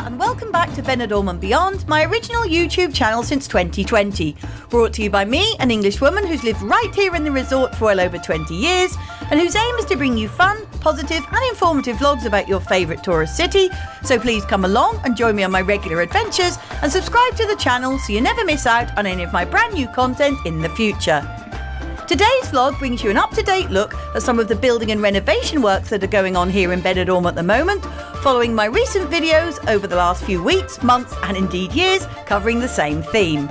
and welcome back to Benidorm and Beyond, my original YouTube channel since 2020. Brought to you by me, an English woman who's lived right here in the resort for well over 20 years and whose aim is to bring you fun, positive and informative vlogs about your favourite tourist city. So please come along and join me on my regular adventures and subscribe to the channel so you never miss out on any of my brand new content in the future. Today's vlog brings you an up-to-date look at some of the building and renovation works that are going on here in Benidorm at the moment, following my recent videos over the last few weeks, months and indeed years covering the same theme.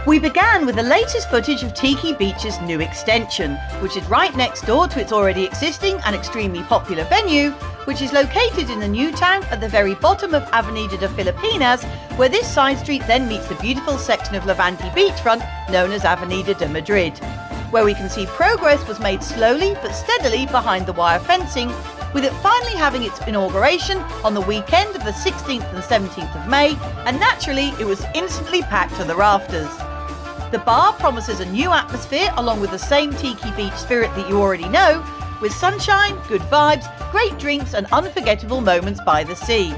We began with the latest footage of Tiki Beach's new extension, which is right next door to its already existing and extremely popular venue, which is located in the new town at the very bottom of Avenida de Filipinas, where this side street then meets the beautiful section of Levante beachfront known as Avenida de Madrid, where we can see progress was made slowly but steadily behind the wire fencing, with it finally having its inauguration on the weekend of the 16th and 17th of May, and naturally it was instantly packed to the rafters. The bar promises a new atmosphere along with the same Tiki Beach spirit that you already know, with sunshine, good vibes, great drinks and unforgettable moments by the sea.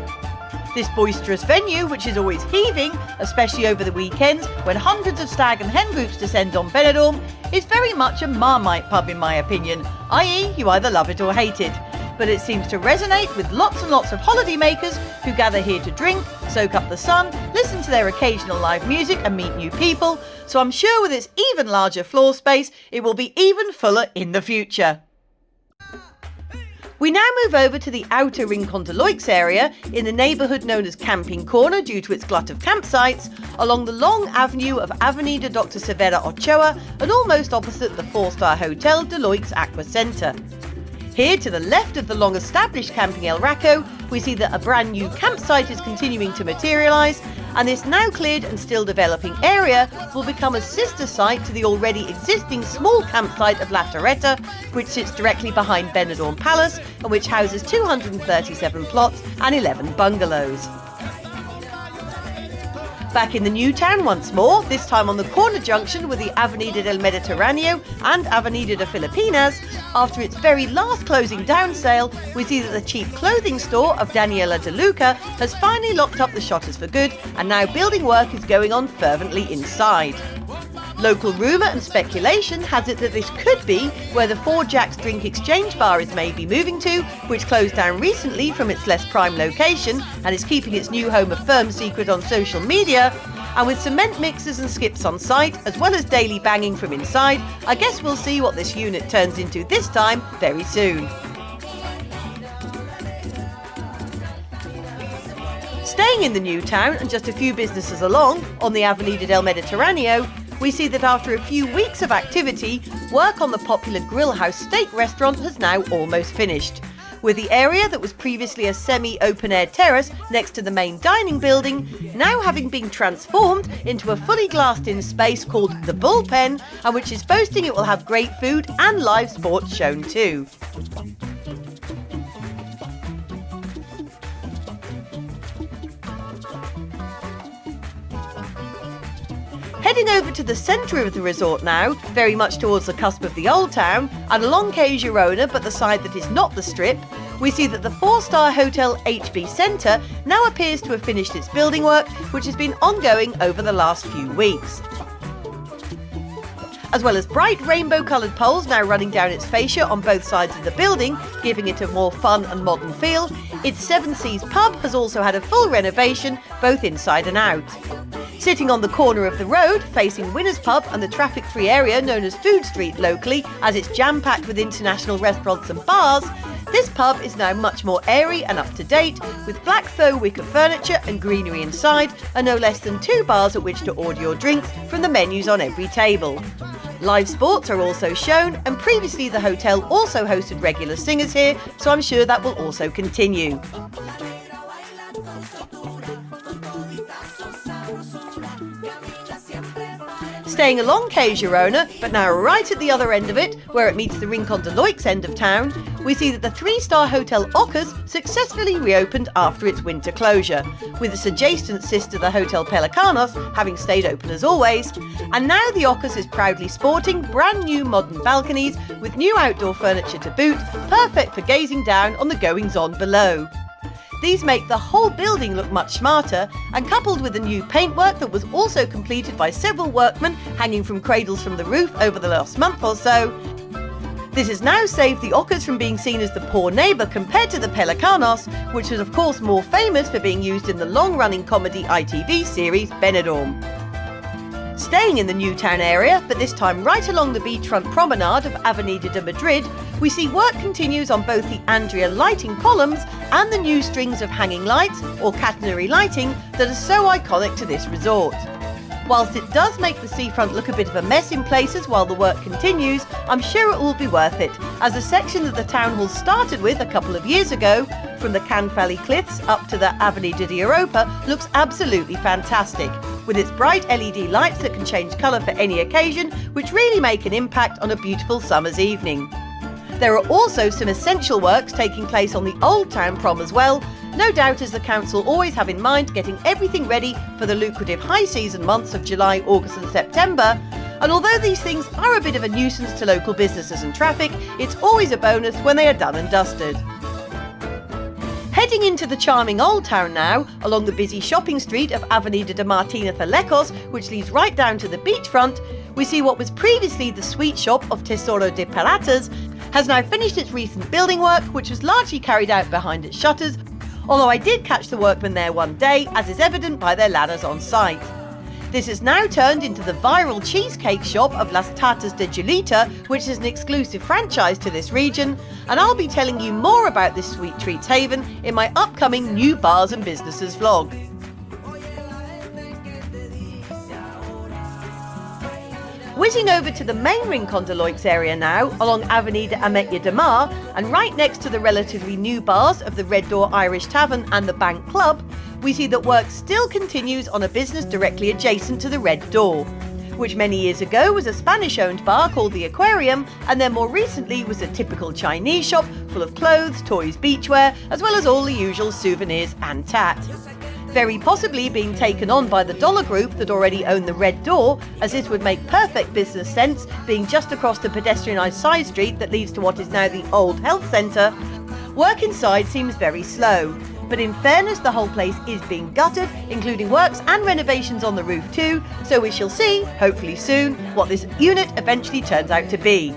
This boisterous venue, which is always heaving, especially over the weekends when hundreds of stag and hen groups descend on Benidorm, is very much a Marmite pub in my opinion, i.e. you either love it or hate it. But it seems to resonate with lots and lots of holiday makers who gather here to drink, soak up the sun, listen to their occasional live music and meet new people, so I'm sure with its even larger floor space it will be even fuller in the future. We now move over to the outer Rincon de Loix area in the neighbourhood known as Camping Corner due to its glut of campsites, along the long avenue of Avenida Dr. Severa Ochoa and almost opposite the 4-star Hotel de Loix Aqua Centre. Here to the left of the long-established Camping El Raco, we see that a brand new campsite is continuing to materialise, and this now cleared and still developing area will become a sister site to the already existing small campsite of La Torreta, which sits directly behind Benidorm Palace and which houses 237 plots and 11 bungalows. Back in the new town once more, this time on the corner junction with the Avenida del Mediterráneo and Avenida de Filipinas. After its very last closing down sale, we see that the cheap clothing store of Daniela De Luca has finally locked up the shutters for good, and now building work is going on fervently inside. Local rumour and speculation has it that this could be where the 4 Jacks Drink Exchange Bar is maybe moving to, which closed down recently from its less prime location and is keeping its new home a firm secret on social media. And with cement mixers and skips on site, as well as daily banging from inside, I guess we'll see what this unit turns into this time very soon. Staying in the new town and just a few businesses along, on the Avenida del Mediterráneo, we see that after a few weeks of activity, work on the popular Grill House steak restaurant has now almost finished, with the area that was previously a semi-open-air terrace next to the main dining building now having been transformed into a fully glassed-in space called the Bullpen, and which is boasting it will have great food and live sports shown too. Heading over to the centre of the resort now, very much towards the cusp of the old town, and along Quai Girona but the side that is not the strip, we see that the 4-star Hotel HB Centre now appears to have finished its building work, which has been ongoing over the last few weeks. As well as bright rainbow-coloured poles now running down its fascia on both sides of the building, giving it a more fun and modern feel, its 7 Seas pub has also had a full renovation, both inside and out. Sitting on the corner of the road, facing Winners Pub and the traffic-free area known as Food Street locally, as it's jam-packed with international restaurants and bars, this pub is now much more airy and up-to-date, with black faux wicker furniture and greenery inside, and no less than 2 bars at which to order your drinks from the menus on every table. Live sports are also shown, and previously the hotel also hosted regular singers here, so I'm sure that will also continue. Staying along Quai Girona, but now right at the other end of it, where it meets the Rincon de Loix end of town, we see that the 3-star Hotel Ocas successfully reopened after its winter closure, with its adjacent sister, the Hotel Pelicanos, having stayed open as always. And now the Ocas is proudly sporting brand new modern balconies with new outdoor furniture to boot, perfect for gazing down on the goings-on below. These make the whole building look much smarter, and coupled with the new paintwork that was also completed by several workmen hanging from cradles from the roof over the last month or so, this has now saved the Ocas from being seen as the poor neighbour compared to the Pelicanos, which was of course more famous for being used in the long-running comedy ITV series Benidorm. Staying in the new town area, but this time right along the beachfront promenade of Avenida de Madrid, we see work continues on both the Andrea lighting columns and the new strings of hanging lights, or catenary lighting, that are so iconic to this resort. Whilst it does make the seafront look a bit of a mess in places while the work continues, I'm sure it will be worth it, as the section that the town hall started with a couple of years ago, from the Can Valley Cliffs up to the Avenida de Europa, looks absolutely fantastic, with its bright LED lights that can change colour for any occasion, which really make an impact on a beautiful summer's evening. There are also some essential works taking place on the Old Town Prom as well, no doubt as the council always have in mind getting everything ready for the lucrative high season months of July, August and September. And although these things are a bit of a nuisance to local businesses and traffic, it's always a bonus when they are done and dusted. Heading into the charming Old Town now, along the busy shopping street of Avenida de Martínez Alecos, which leads right down to the beachfront, we see what was previously the sweet shop of Tesoro de Piratas has now finished its recent building work, which was largely carried out behind its shutters, although I did catch the workmen there one day, as is evident by their ladders on site. This has now turned into the viral cheesecake shop of Las Tartas de Julita, which is an exclusive franchise to this region, and I'll be telling you more about this sweet treats haven in my upcoming New Bars and Businesses vlog. Whizzing over to the main Rincon de Loix area now, along Avenida Ametlla de Mar, and right next to the relatively new bars of the Red Door Irish Tavern and the Bank Club, we see that work still continues on a business directly adjacent to the Red Door, which many years ago was a Spanish-owned bar called the Aquarium, and then more recently was a typical Chinese shop full of clothes, toys, beachwear, as well as all the usual souvenirs and tat. Very possibly being taken on by the Dollar Group that already own the Red Door, as this would make perfect business sense, being just across the pedestrianised side street that leads to what is now the Old Health Centre. Work inside seems very slow, but in fairness the whole place is being gutted, including works and renovations on the roof too, so we shall see, hopefully soon, what this unit eventually turns out to be.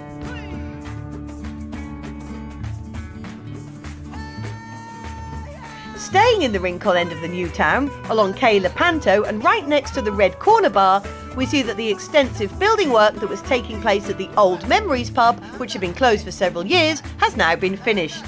Staying in the Rincon end of the new town, along Quai Lepanto and right next to the Red Corner Bar, we see that the extensive building work that was taking place at the Old Memories pub, which had been closed for several years, has now been finished.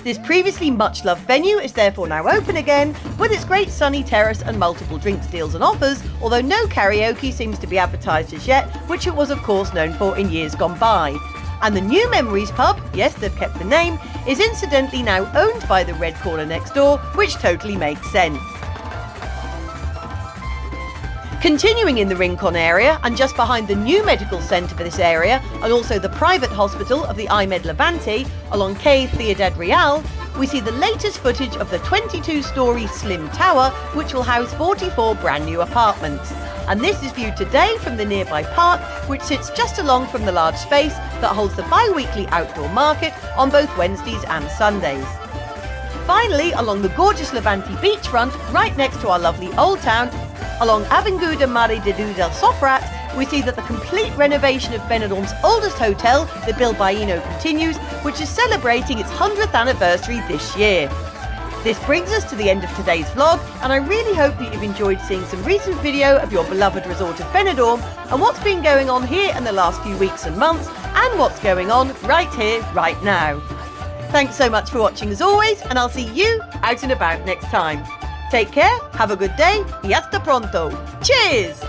This previously much-loved venue is therefore now open again, with its great sunny terrace and multiple drinks deals and offers, although no karaoke seems to be advertised as yet, which it was of course known for in years gone by. And the New Memories pub, yes, they've kept the name, is incidentally now owned by the Red Corner next door, which totally makes sense. Continuing in the Rincon area, and just behind the new medical centre for this area, and also the private hospital of the IMED Levante, along Quai Ciudad Real, we see the latest footage of the 22-storey slim tower, which will house 44 brand new apartments. And this is viewed today from the nearby park, which sits just along from the large space that holds the bi-weekly outdoor market on both Wednesdays and Sundays. Finally, along the gorgeous Levante beachfront, right next to our lovely Old Town, along Avinguda Mare de Luz del Sofrat, we see that the complete renovation of Benidorm's oldest hotel, the Bilbaíno, continues, which is celebrating its 100th anniversary this year. This brings us to the end of today's vlog, and I really hope that you've enjoyed seeing some recent video of your beloved resort of Benidorm and what's been going on here in the last few weeks and months, and what's going on right here, right now. Thanks so much for watching as always, and I'll see you out and about next time. Take care, have a good day, y hasta pronto. Cheers!